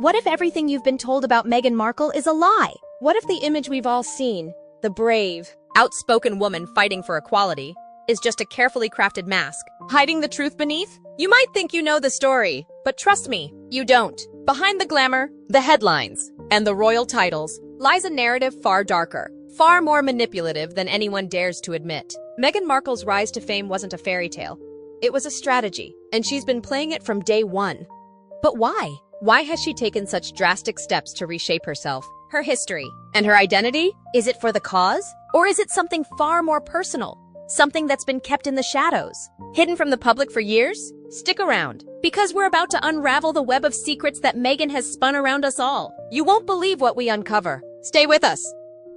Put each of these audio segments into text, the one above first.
What if everything you've been told about Meghan Markle is a lie? What if the image we've all seen, the brave, outspoken woman fighting for equality, is just a carefully crafted mask, hiding the truth beneath? You might think you know the story, but trust me, you don't. Behind the glamour, the headlines, and the royal titles lies a narrative far darker, far more manipulative than anyone dares to admit. Meghan Markle's rise to fame wasn't a fairy tale. It was a strategy, and she's been playing it from day one. But why? Why has she taken such drastic steps to reshape herself, her history, and her identity? Is it for the cause? Or is it something far more personal? Something that's been kept in the shadows, hidden from the public for years? Stick around, because we're about to unravel the web of secrets that Meghan has spun around us all. You won't believe what we uncover. Stay with us.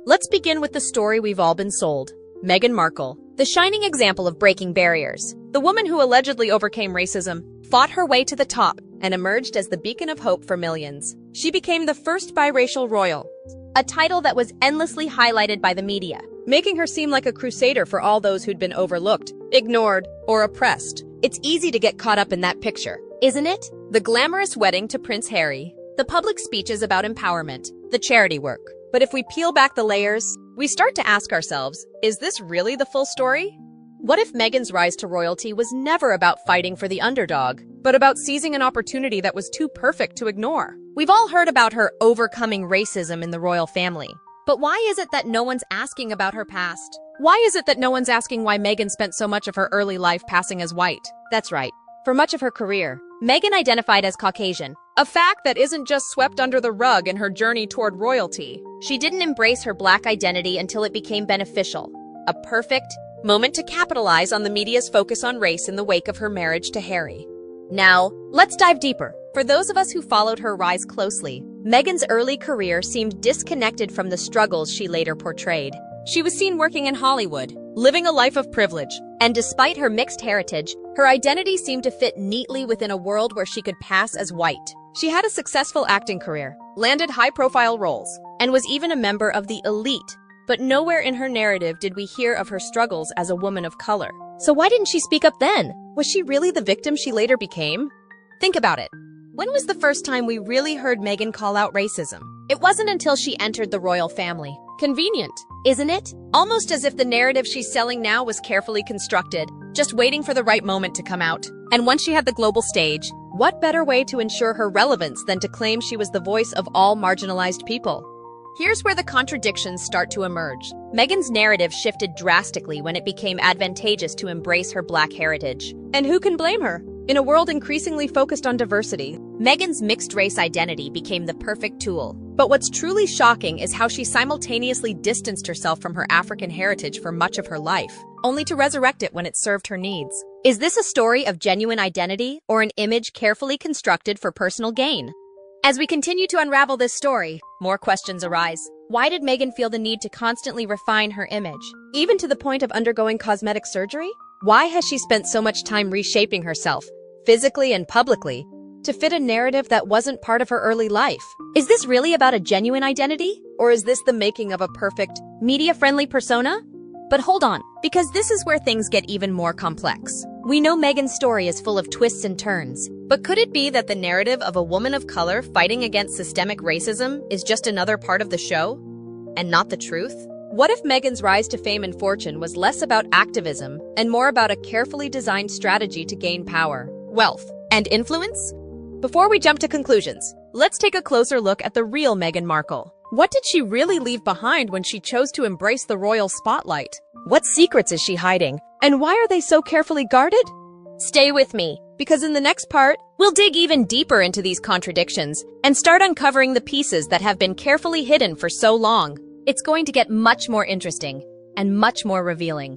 Let's begin with the story we've all been sold. Meghan Markle, the shining example of breaking barriers. The woman who allegedly overcame racism, fought her way to the top, and emerged as the beacon of hope for millions. She became the first biracial royal, a title that was endlessly highlighted by the media, making her seem like a crusader for all those who'd been overlooked, ignored, or oppressed. It's easy to get caught up in that picture, isn't it? The glamorous wedding to Prince Harry, the public speeches about empowerment, the charity work. But if we peel back the layers, we start to ask ourselves, is this really the full story? What if Meghan's rise to royalty was never about fighting for the underdog, but about seizing an opportunity that was too perfect to ignore? We've all heard about her overcoming racism in the royal family. But why is it that no one's asking about her past? Why is it that no one's asking why Meghan spent so much of her early life passing as white? That's right. For much of her career, Meghan identified as Caucasian, a fact that isn't just swept under the rug in her journey toward royalty. She didn't embrace her black identity until it became beneficial, a perfect moment to capitalize on the media's focus on race in the wake of her marriage to Harry. Now, let's dive deeper. For those of us who followed her rise closely, Meghan's early career seemed disconnected from the struggles she later portrayed. She was seen working in Hollywood, living a life of privilege, and despite her mixed heritage, her identity seemed to fit neatly within a world where she could pass as white. She had a successful acting career, landed high-profile roles, and was even a member of the elite. But nowhere in her narrative did we hear of her struggles as a woman of color. So why didn't she speak up then? Was she really the victim she later became? Think about it. When was the first time we really heard Meghan call out racism? It wasn't until she entered the royal family. Convenient, isn't it? Almost as if the narrative she's selling now was carefully constructed, just waiting for the right moment to come out. And once she had the global stage, what better way to ensure her relevance than to claim she was the voice of all marginalized people? Here's where the contradictions start to emerge. Meghan's narrative shifted drastically when it became advantageous to embrace her black heritage. And who can blame her? In a world increasingly focused on diversity, Meghan's mixed-race identity became the perfect tool. But what's truly shocking is how she simultaneously distanced herself from her African heritage for much of her life, only to resurrect it when it served her needs. Is this a story of genuine identity or an image carefully constructed for personal gain? As we continue to unravel this story, more questions arise. Why did Meghan feel the need to constantly refine her image, even to the point of undergoing cosmetic surgery? Why has she spent so much time reshaping herself, physically and publicly, to fit a narrative that wasn't part of her early life? Is this really about a genuine identity? Or is this the making of a perfect, media-friendly persona? But hold on, because this is where things get even more complex. We know Meghan's story is full of twists and turns, but could it be that the narrative of a woman of color fighting against systemic racism is just another part of the show, and not the truth? What if Meghan's rise to fame and fortune was less about activism and more about a carefully designed strategy to gain power, wealth, and influence? Before we jump to conclusions, let's take a closer look at the real Meghan Markle. What did she really leave behind when she chose to embrace the royal spotlight? What secrets is she hiding? And why are they so carefully guarded? Stay with me, because in the next part, we'll dig even deeper into these contradictions and start uncovering the pieces that have been carefully hidden for so long. It's going to get much more interesting and much more revealing.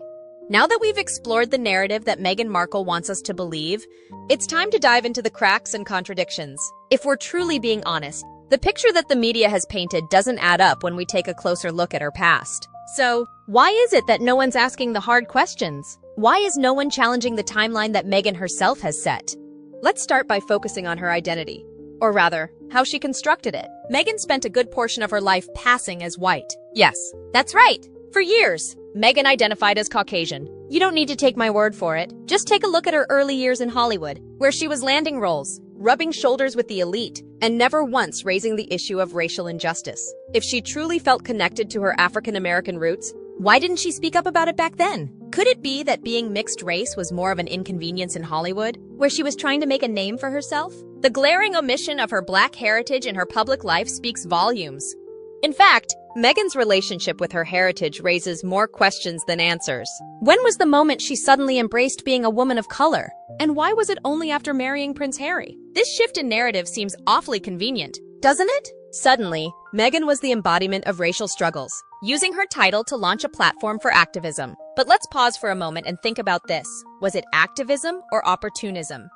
Now that we've explored the narrative that Meghan Markle wants us to believe, it's time to dive into the cracks and contradictions. If we're truly being honest, the picture that the media has painted doesn't add up when we take a closer look at her past. So, why is it that no one's asking the hard questions? Why is no one challenging the timeline that Meghan herself has set? Let's start by focusing on her identity. Or rather, how she constructed it. Meghan spent a good portion of her life passing as white. Yes, that's right. For years, Meghan identified as Caucasian. You don't need to take my word for it. Just take a look at her early years in Hollywood, where she was landing roles, rubbing shoulders with the elite, and never once raising the issue of racial injustice. If she truly felt connected to her African-American roots, why didn't she speak up about it back then? Could it be that being mixed race was more of an inconvenience in Hollywood, where she was trying to make a name for herself? The glaring omission of her Black heritage in her public life speaks volumes. In fact, Meghan's relationship with her heritage raises more questions than answers. When was the moment she suddenly embraced being a woman of color? And why was it only after marrying Prince Harry? This shift in narrative seems awfully convenient, doesn't it? Suddenly, Meghan was the embodiment of racial struggles, using her title to launch a platform for activism. But let's pause for a moment and think about this. Was it activism or opportunism?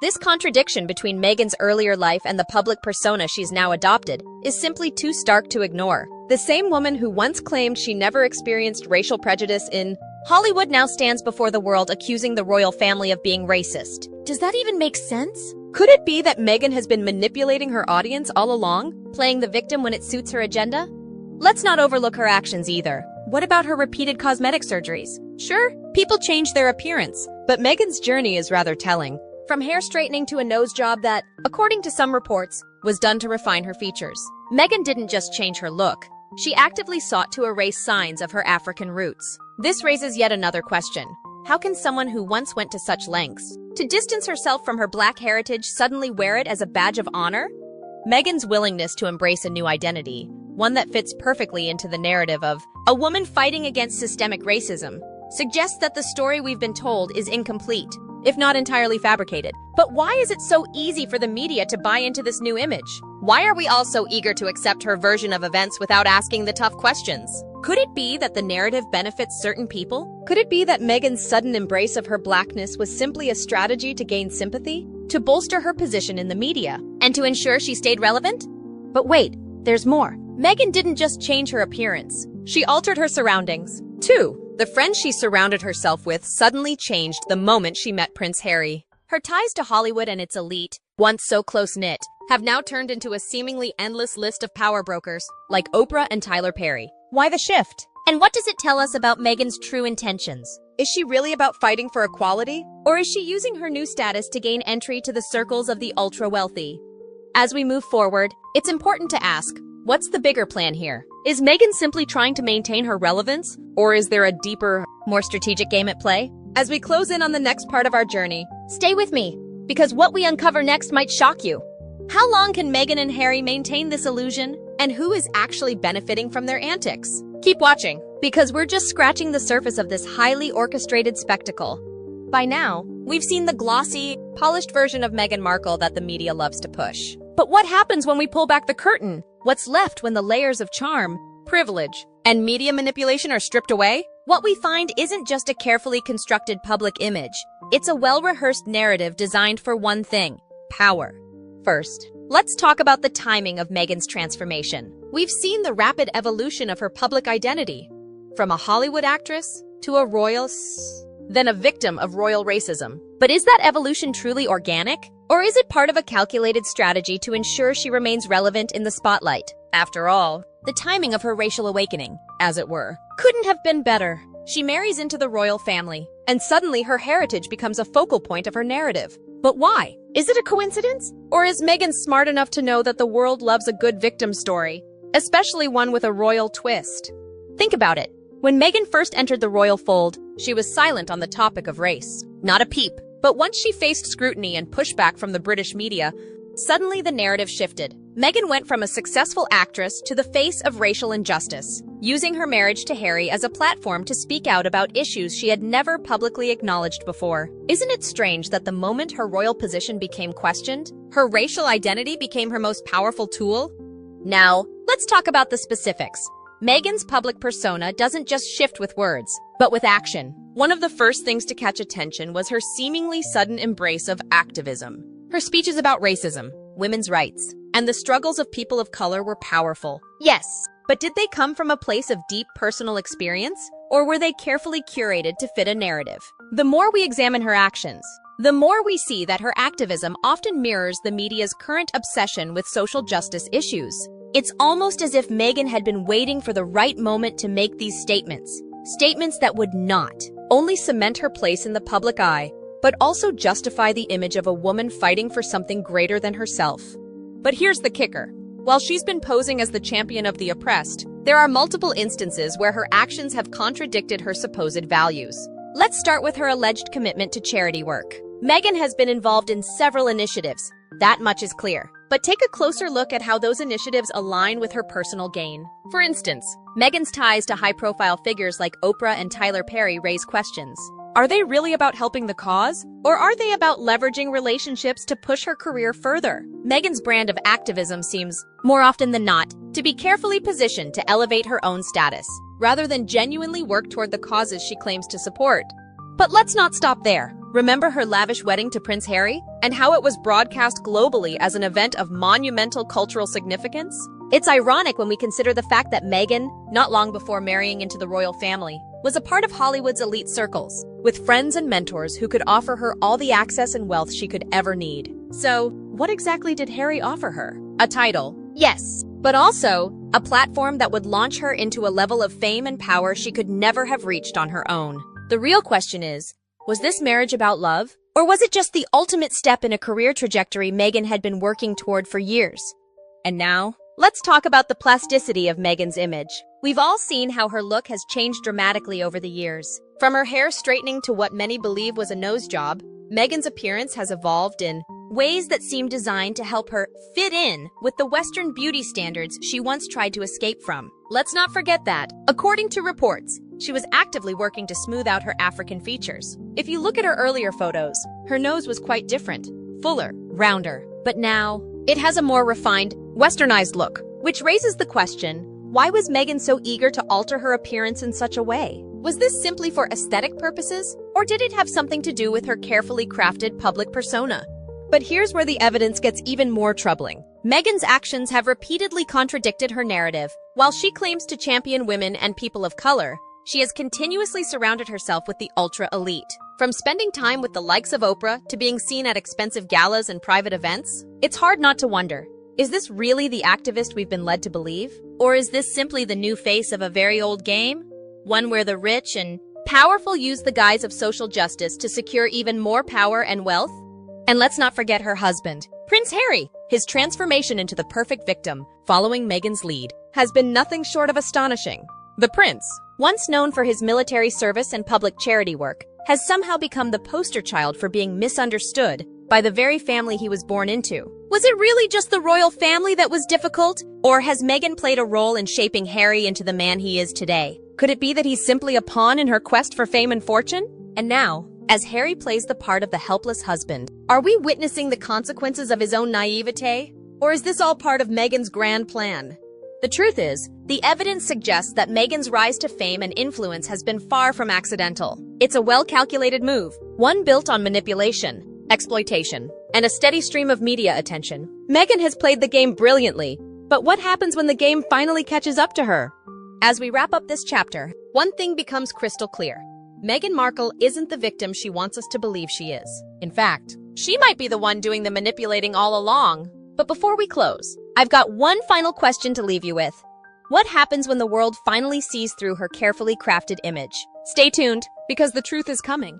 This contradiction between Meghan's earlier life and the public persona she's now adopted is simply too stark to ignore. The same woman who once claimed she never experienced racial prejudice in Hollywood now stands before the world accusing the royal family of being racist. Does that even make sense? Could it be that Meghan has been manipulating her audience all along, playing the victim when it suits her agenda? Let's not overlook her actions either. What about her repeated cosmetic surgeries? Sure, people change their appearance, but Meghan's journey is rather telling. From hair straightening to a nose job that, according to some reports, was done to refine her features. Meghan didn't just change her look. She actively sought to erase signs of her African roots. This raises yet another question. How can someone who once went to such lengths to distance herself from her Black heritage suddenly wear it as a badge of honor? Meghan's willingness to embrace a new identity, one that fits perfectly into the narrative of a woman fighting against systemic racism, suggests that the story we've been told is incomplete, if not entirely fabricated. But why is it so easy for the media to buy into this new image? Why are we all so eager to accept her version of events without asking the tough questions? Could it be that the narrative benefits certain people? Could it be that Meghan's sudden embrace of her Blackness was simply a strategy to gain sympathy, to bolster her position in the media, and to ensure she stayed relevant? But wait, there's more. Meghan didn't just change her appearance. She altered her surroundings, too. The friends she surrounded herself with suddenly changed the moment she met Prince Harry. Her ties to Hollywood and its elite, once so close-knit, have now turned into a seemingly endless list of power brokers, like Oprah and Tyler Perry. Why the shift? And what does it tell us about Meghan's true intentions? Is she really about fighting for equality? Or is she using her new status to gain entry to the circles of the ultra-wealthy? As we move forward, it's important to ask, what's the bigger plan here? Is Meghan simply trying to maintain her relevance? Or is there a deeper, more strategic game at play? As we close in on the next part of our journey, stay with me, because what we uncover next might shock you. How long can Meghan and Harry maintain this illusion? And who is actually benefiting from their antics? Keep watching, because we're just scratching the surface of this highly orchestrated spectacle. By now, we've seen the glossy, polished version of Meghan Markle that the media loves to push. But what happens when we pull back the curtain? What's left when the layers of charm, privilege, and media manipulation are stripped away? What we find isn't just a carefully constructed public image. It's a well-rehearsed narrative designed for one thing: power. First, let's talk about the timing of Meghan's transformation. We've seen the rapid evolution of her public identity, from a Hollywood actress to a then a victim of royal racism. But is that evolution truly organic? Or is it part of a calculated strategy to ensure she remains relevant in the spotlight? After all, the timing of her racial awakening, as it were, couldn't have been better. She marries into the royal family, and suddenly her heritage becomes a focal point of her narrative. But why? Is it a coincidence? Or is Meghan smart enough to know that the world loves a good victim story, especially one with a royal twist? Think about it. When Meghan first entered the royal fold, she was silent on the topic of race. Not a peep. But once she faced scrutiny and pushback from the British media, suddenly the narrative shifted. Meghan went from a successful actress to the face of racial injustice, using her marriage to Harry as a platform to speak out about issues she had never publicly acknowledged before. Isn't it strange that the moment her royal position became questioned, her racial identity became her most powerful tool? Now, let's talk about the specifics. Meghan's public persona doesn't just shift with words, but with action. One of the first things to catch attention was her seemingly sudden embrace of activism. Her speeches about racism, women's rights, and the struggles of people of color were powerful. Yes, but did they come from a place of deep personal experience? Or were they carefully curated to fit a narrative? The more we examine her actions, the more we see that her activism often mirrors the media's current obsession with social justice issues. It's almost as if Meghan had been waiting for the right moment to make these statements. Statements that would not only cement her place in the public eye, but also justify the image of a woman fighting for something greater than herself. But here's the kicker. While she's been posing as the champion of the oppressed, there are multiple instances where her actions have contradicted her supposed values. Let's start with her alleged commitment to charity work. Meghan has been involved in several initiatives. That much is clear. But take a closer look at how those initiatives align with her personal gain. For instance, Meghan's ties to high-profile figures like Oprah and Tyler Perry raise questions. Are they really about helping the cause? Or are they about leveraging relationships to push her career further? Meghan's brand of activism seems, more often than not, to be carefully positioned to elevate her own status, rather than genuinely work toward the causes she claims to support. But let's not stop there. Remember her lavish wedding to Prince Harry? And how it was broadcast globally as an event of monumental cultural significance? It's ironic when we consider the fact that Meghan, not long before marrying into the royal family, was a part of Hollywood's elite circles, with friends and mentors who could offer her all the access and wealth she could ever need. So, what exactly did Harry offer her? A title, yes, but also a platform that would launch her into a level of fame and power she could never have reached on her own. The real question is, was this marriage about love? Or was it just the ultimate step in a career trajectory Meghan had been working toward for years? And now, let's talk about the plasticity of Meghan's image. We've all seen how her look has changed dramatically over the years. From her hair straightening to what many believe was a nose job, Meghan's appearance has evolved in ways that seem designed to help her fit in with the Western beauty standards she once tried to escape from. Let's not forget that, according to reports, she was actively working to smooth out her African features. If you look at her earlier photos, her nose was quite different, fuller, rounder. But now, it has a more refined, westernized look, which raises the question, why was Meghan so eager to alter her appearance in such a way? Was this simply for aesthetic purposes, or did it have something to do with her carefully crafted public persona? But here's where the evidence gets even more troubling. Meghan's actions have repeatedly contradicted her narrative. While she claims to champion women and people of color, she has continuously surrounded herself with the ultra-elite. From spending time with the likes of Oprah to being seen at expensive galas and private events, it's hard not to wonder, is this really the activist we've been led to believe? Or is this simply the new face of a very old game? One where the rich and powerful use the guise of social justice to secure even more power and wealth? And let's not forget her husband, Prince Harry. His transformation into the perfect victim, following Meghan's lead, has been nothing short of astonishing. The prince, once known for his military service and public charity work, has somehow become the poster child for being misunderstood by the very family he was born into. Was it really just the royal family that was difficult? Or has Meghan played a role in shaping Harry into the man he is today? Could it be that he's simply a pawn in her quest for fame and fortune? And now, as Harry plays the part of the helpless husband, are we witnessing the consequences of his own naivete? Or is this all part of Meghan's grand plan? The truth is, the evidence suggests that Meghan's rise to fame and influence has been far from accidental. It's a well-calculated move, one built on manipulation, exploitation, and a steady stream of media attention. Meghan has played the game brilliantly, but what happens when the game finally catches up to her? As we wrap up this chapter, one thing becomes crystal clear. Meghan Markle isn't the victim she wants us to believe she is. In fact, she might be the one doing the manipulating all along. But before we close, I've got one final question to leave you with. What happens when the world finally sees through her carefully crafted image? Stay tuned, because the truth is coming.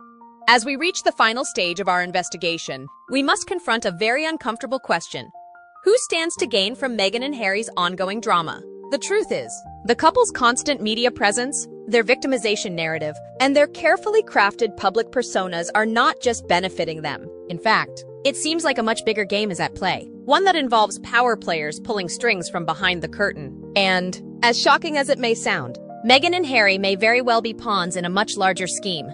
As we reach the final stage of our investigation, we must confront a very uncomfortable question. Who stands to gain from Meghan and Harry's ongoing drama? The truth is, the couple's constant media presence, their victimization narrative, and their carefully crafted public personas are not just benefiting them. In fact, it seems like a much bigger game is at play, one that involves power players pulling strings from behind the curtain. And, as shocking as it may sound, Meghan and Harry may very well be pawns in a much larger scheme.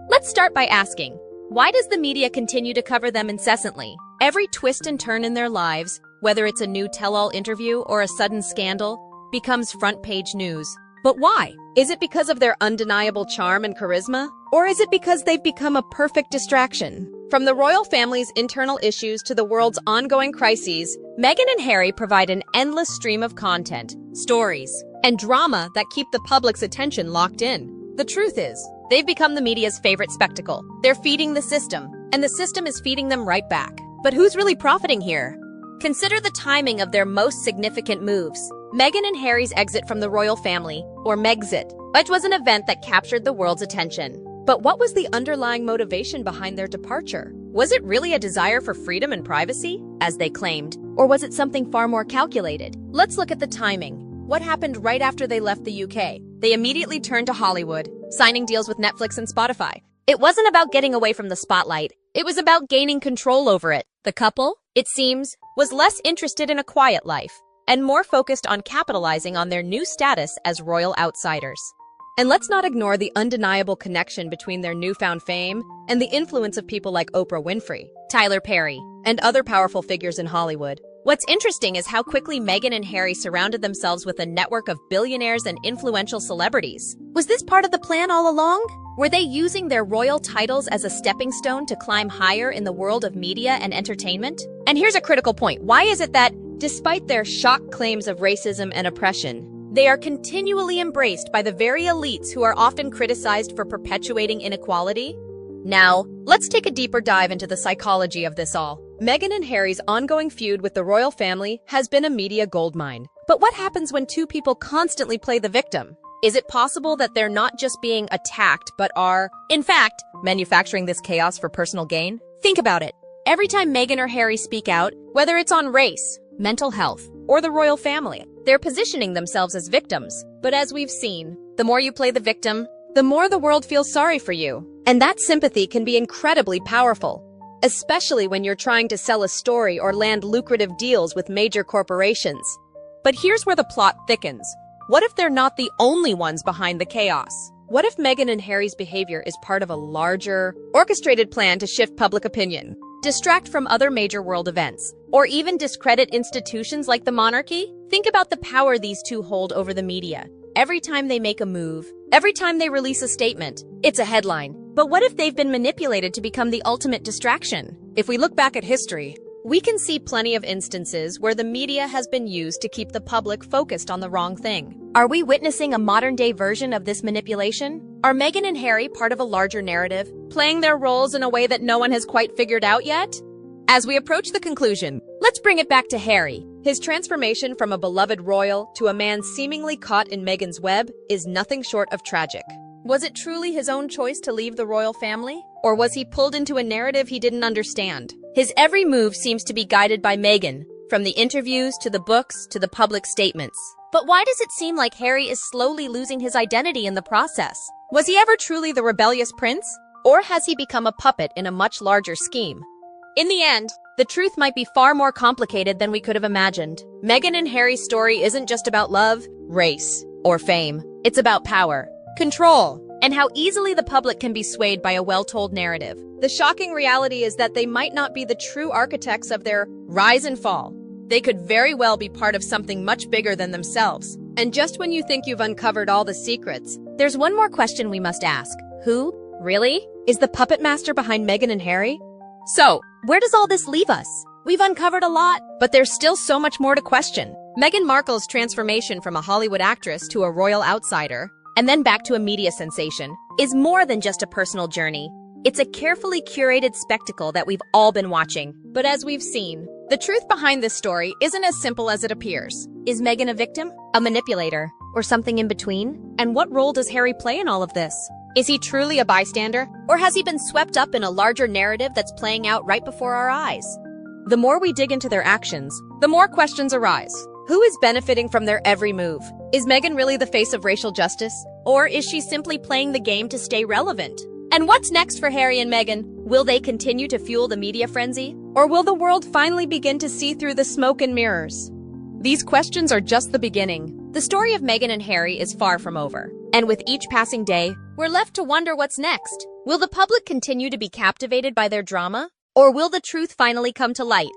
Let's start by asking, why does the media continue to cover them incessantly? Every twist and turn in their lives, whether it's a new tell-all interview or a sudden scandal, becomes front-page news. But why? Is it because of their undeniable charm and charisma? Or is it because they've become a perfect distraction? From the royal family's internal issues to the world's ongoing crises, Meghan and Harry provide an endless stream of content, stories, and drama that keep the public's attention locked in. The truth is, they've become the media's favorite spectacle. They're feeding the system, and the system is feeding them right back. But who's really profiting here? Consider the timing of their most significant moves. Meghan and Harry's exit from the royal family, or Megxit, which was an event that captured the world's attention. But what was the underlying motivation behind their departure? Was it really a desire for freedom and privacy, as they claimed, or was it something far more calculated? Let's look at the timing. What happened right after they left the UK? They immediately turned to Hollywood, signing deals with Netflix and Spotify. It wasn't about getting away from the spotlight. It was about gaining control over it. The couple, it seems, was less interested in a quiet life and more focused on capitalizing on their new status as royal outsiders. And let's not ignore the undeniable connection between their newfound fame and the influence of people like Oprah Winfrey, Tyler Perry, and other powerful figures in Hollywood. What's interesting is how quickly Meghan and Harry surrounded themselves with a network of billionaires and influential celebrities. Was this part of the plan all along? Were they using their royal titles as a stepping stone to climb higher in the world of media and entertainment? And here's a critical point. Why is it that, despite their shock claims of racism and oppression, they are continually embraced by the very elites who are often criticized for perpetuating inequality? Now, let's take a deeper dive into the psychology of this all. Meghan and Harry's ongoing feud with the royal family has been a media goldmine. But what happens when two people constantly play the victim? Is it possible that they're not just being attacked, but are, in fact, manufacturing this chaos for personal gain? Think about it. Every time Meghan or Harry speak out, whether it's on race, mental health, or the royal family, they're positioning themselves as victims. But as we've seen, the more you play the victim, the more the world feels sorry for you. And that sympathy can be incredibly powerful, especially when you're trying to sell a story or land lucrative deals with major corporations. But here's where the plot thickens. What if they're not the only ones behind the chaos? What if Meghan and Harry's behavior is part of a larger, orchestrated plan to shift public opinion, distract from other major world events, or even discredit institutions like the monarchy? Think about the power these two hold over the media. Every time they make a move, every time they release a statement, it's a headline. But what if they've been manipulated to become the ultimate distraction? If we look back at history, we can see plenty of instances where the media has been used to keep the public focused on the wrong thing. Are we witnessing a modern-day version of this manipulation? Are Meghan and Harry part of a larger narrative, playing their roles in a way that no one has quite figured out yet? As we approach the conclusion, let's bring it back to Harry. His transformation from a beloved royal to a man seemingly caught in Meghan's web is nothing short of tragic. Was it truly his own choice to leave the royal family? Or was he pulled into a narrative he didn't understand? His every move seems to be guided by Meghan, from the interviews to the books to the public statements. But why does it seem like Harry is slowly losing his identity in the process? Was he ever truly the rebellious prince? Or has he become a puppet in a much larger scheme? In the end, the truth might be far more complicated than we could have imagined. Meghan and Harry's story isn't just about love, race, or fame. It's about power, control, and how easily the public can be swayed by a well-told narrative. The shocking reality is that they might not be the true architects of their rise and fall. They could very well be part of something much bigger than themselves. And just when you think you've uncovered all the secrets, there's one more question we must ask. Who, really, is the puppet master behind Meghan and Harry? So, where does all this leave us? We've uncovered a lot, but there's still so much more to question. Meghan Markle's transformation from a Hollywood actress to a royal outsider, and then back to a media sensation, is more than just a personal journey. It's a carefully curated spectacle that we've all been watching. But as we've seen, the truth behind this story isn't as simple as it appears. Is Meghan a victim, a manipulator, or something in between? And what role does Harry play in all of this? Is he truly a bystander, or has he been swept up in a larger narrative that's playing out right before our eyes? The more we dig into their actions, the more questions arise. Who is benefiting from their every move? Is Meghan really the face of racial justice? Or is she simply playing the game to stay relevant? And what's next for Harry and Meghan? Will they continue to fuel the media frenzy? Or will the world finally begin to see through the smoke and mirrors? These questions are just the beginning. The story of Meghan and Harry is far from over. And with each passing day, we're left to wonder what's next. Will the public continue to be captivated by their drama? Or will the truth finally come to light?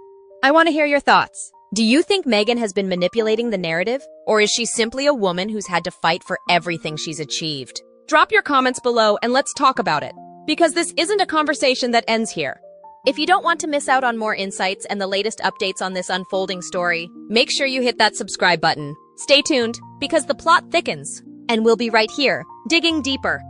I want to hear your thoughts. Do you think Meghan has been manipulating the narrative? Or is she simply a woman who's had to fight for everything she's achieved? Drop your comments below and let's talk about it. Because this isn't a conversation that ends here. If you don't want to miss out on more insights and the latest updates on this unfolding story, make sure you hit that subscribe button. Stay tuned, because the plot thickens. And we'll be right here, digging deeper.